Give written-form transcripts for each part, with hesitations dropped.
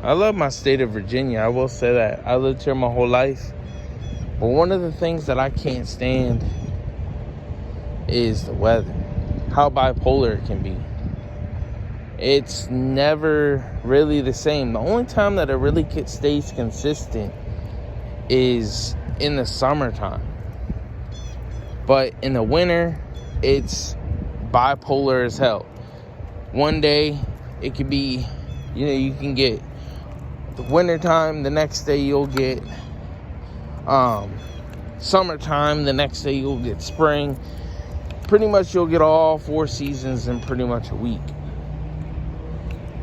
I love my state of Virginia. I will say that. I lived here my whole life. But one of the things that I can't stand is the weather. How bipolar it can be. It's never really the same. The only time that it really stays consistent is in the summertime. But in the winter, it's bipolar as hell. One day, it could be, you can get the wintertime. The next day, you'll get summertime. The next day, you'll get spring. Pretty much, you'll get all 4 seasons in pretty much a week.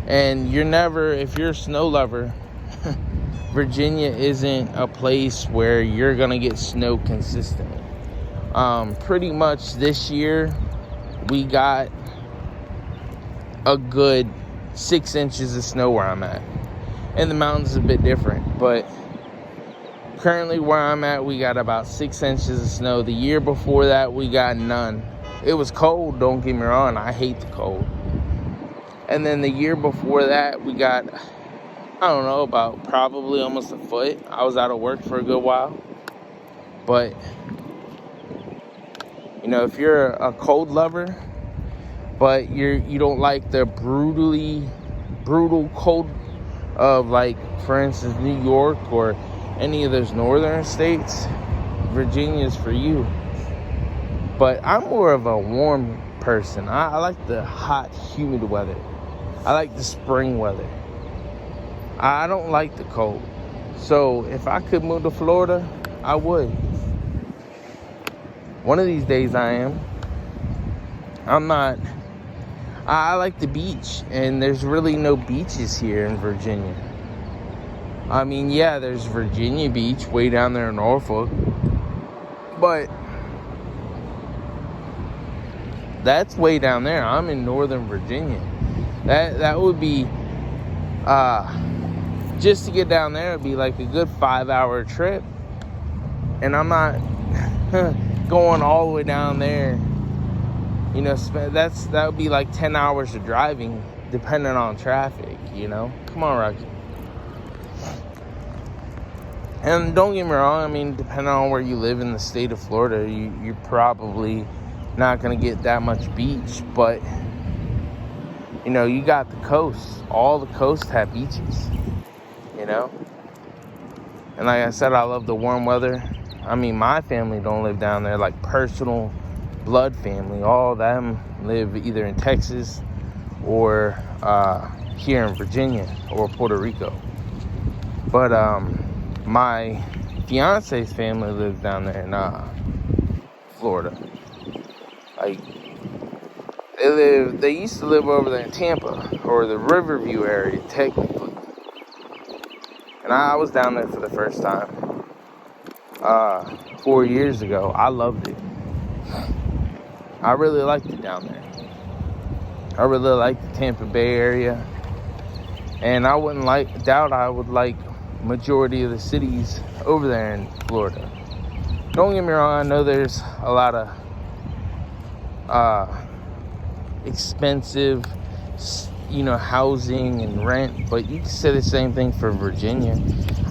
And if you're a snow lover, Virginia isn't a place where you're going to get snow consistently. Pretty much this year, we got a good 6 inches of snow where I'm at. And the mountains is a bit different, but currently where I'm at, we got about 6 inches of snow. The year before that, we got none. It was cold, don't get me wrong. I hate the cold. And then the year before that, we got, about probably almost a foot. I was out of work for a good while. But, if you're a cold lover, but you don't like the brutal cold of, like, for instance, New York or any of those northern states, Virginia's for you. But I'm more of a warm person. I like the hot, humid weather. I like the spring weather. I don't like the cold. So if I could move to Florida, I would. One of these days I am. I'm not. I like the beach, and there's really no beaches here in Virginia. I mean, yeah, there's Virginia Beach way down there in Norfolk, but that's way down there. I'm in Northern Virginia. That would be, just to get down there, it'd be like a good 5-hour trip. And I'm not going all the way down there. That would be like 10 hours of driving, depending on traffic, Come on, Rocky. And don't get me wrong, I mean, depending on where you live in the state of Florida, you're probably not going to get that much beach, but you got the coast. All the coasts have beaches, And like I said, I love the warm weather. I mean, my family don't live down there, like personal blood family. All of them live either in Texas or here in Virginia or Puerto Rico. But my fiance's family lives down there in Florida. Like, they used to live over there in Tampa, or the Riverview area, technically. And I was down there for the first time 4 years ago. I loved it. I really liked it down there. I really liked the Tampa Bay area. And I wouldn't doubt I would like majority of the cities over there in Florida. Don't get me wrong, I know there's a lot of expensive, housing and rent, but you can say the same thing for Virginia.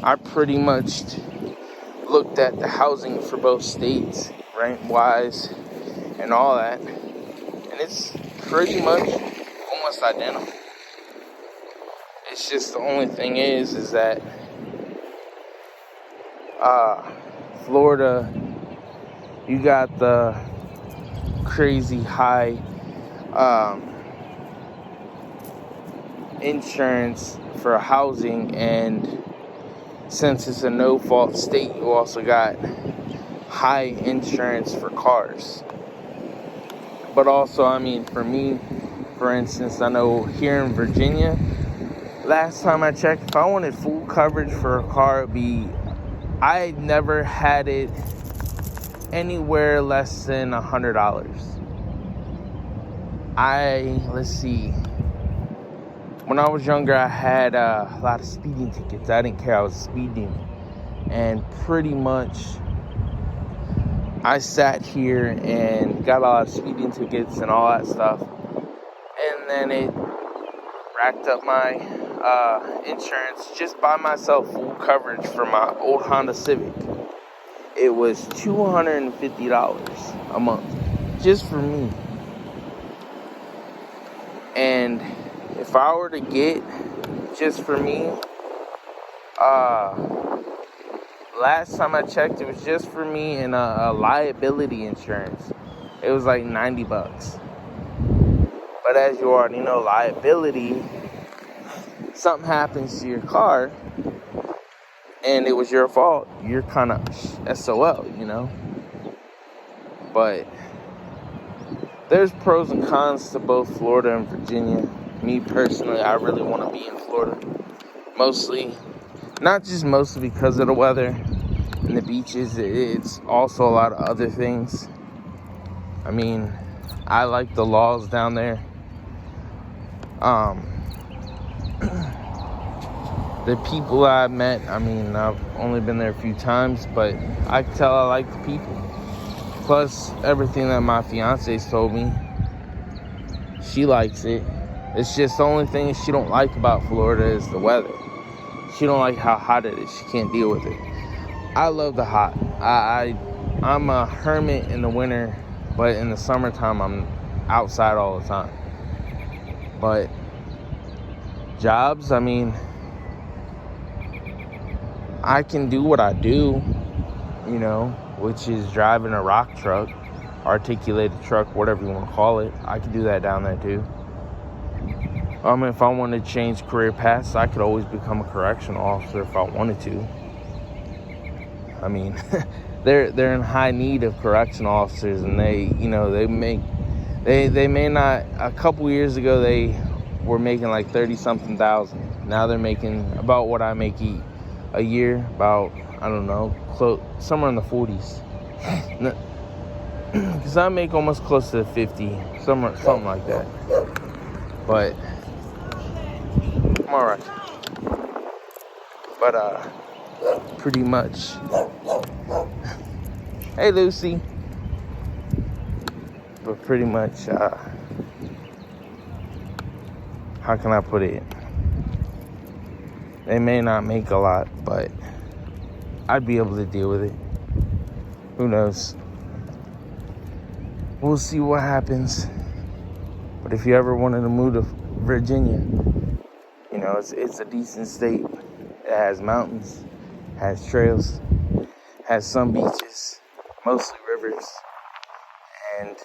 I pretty much looked at the housing for both states, rent-wise, and all that, and it's pretty much almost identical. It's just the only thing is that Florida, you got the crazy high insurance for housing, and since it's a no-fault state, you also got high insurance for cars. But also, I mean, for me, for instance, I know here in Virginia, last time I checked, if I wanted full coverage for a car, I never had it anywhere less than $100. Let's see. When I was younger, I had a lot of speeding tickets. I didn't care. I was speeding. And pretty much, I sat here and got a lot of speeding tickets and all that stuff. And then it racked up my insurance just by myself, full coverage for my old Honda Civic. It was $250 a month just for me. And if I were to get just for me, last time I checked, it was just for me and a liability insurance. It was like $90. But as you already know, liability, something happens to your car and it was your fault, you're kind of SOL, you know? But there's pros and cons to both Florida and Virginia. Me personally, I really want to be in Florida. Mostly because of the weather and the beaches. It's also a lot of other things. I mean, I like the laws down there. The people I've met, I mean, I've only been there a few times, but I can tell I like the people. Plus, everything that my fiance's told me, she likes it. It's just the only thing she don't like about Florida is the weather. She don't like how hot it is. She can't deal with it. I love the hot. I'm a hermit in the winter, but in the summertime, I'm outside all the time. But jobs, I mean, I can do what I do, you know, which is driving a rock truck, articulated truck, whatever you want to call it. I can do that down there too. If I wanted to change career paths, I could always become a correctional officer if I wanted to. I mean, they're in high need of correctional officers, and they may not. A couple years ago, they were making like 30-something thousand. Now they're making about what I make a year, about, I don't know, somewhere in the 40s. Because I make almost close to 50, something like that. But I'm alright. But pretty much. Hey, Lucy. But pretty much, how can I put it? They may not make a lot, but I'd be able to deal with it. Who knows? We'll see what happens. But if you ever wanted to move to Virginia, you know, it's a decent state. It has mountains, has trails, has some beaches, mostly rivers. And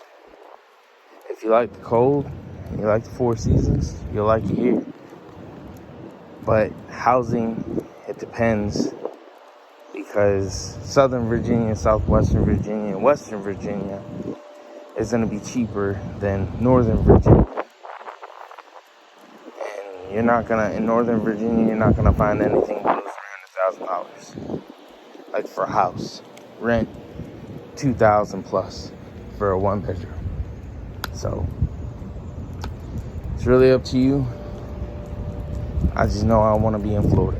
if you like the cold, you like the four seasons, you'll like it here. But housing, it depends, because Southern Virginia, Southwestern Virginia, and Western Virginia is going to be cheaper than Northern Virginia. And in Northern Virginia, you're not going to find anything below $300,000. Like for a house, rent $2,000 plus for a one bedroom. So it's really up to you. I just know I want to be in Florida.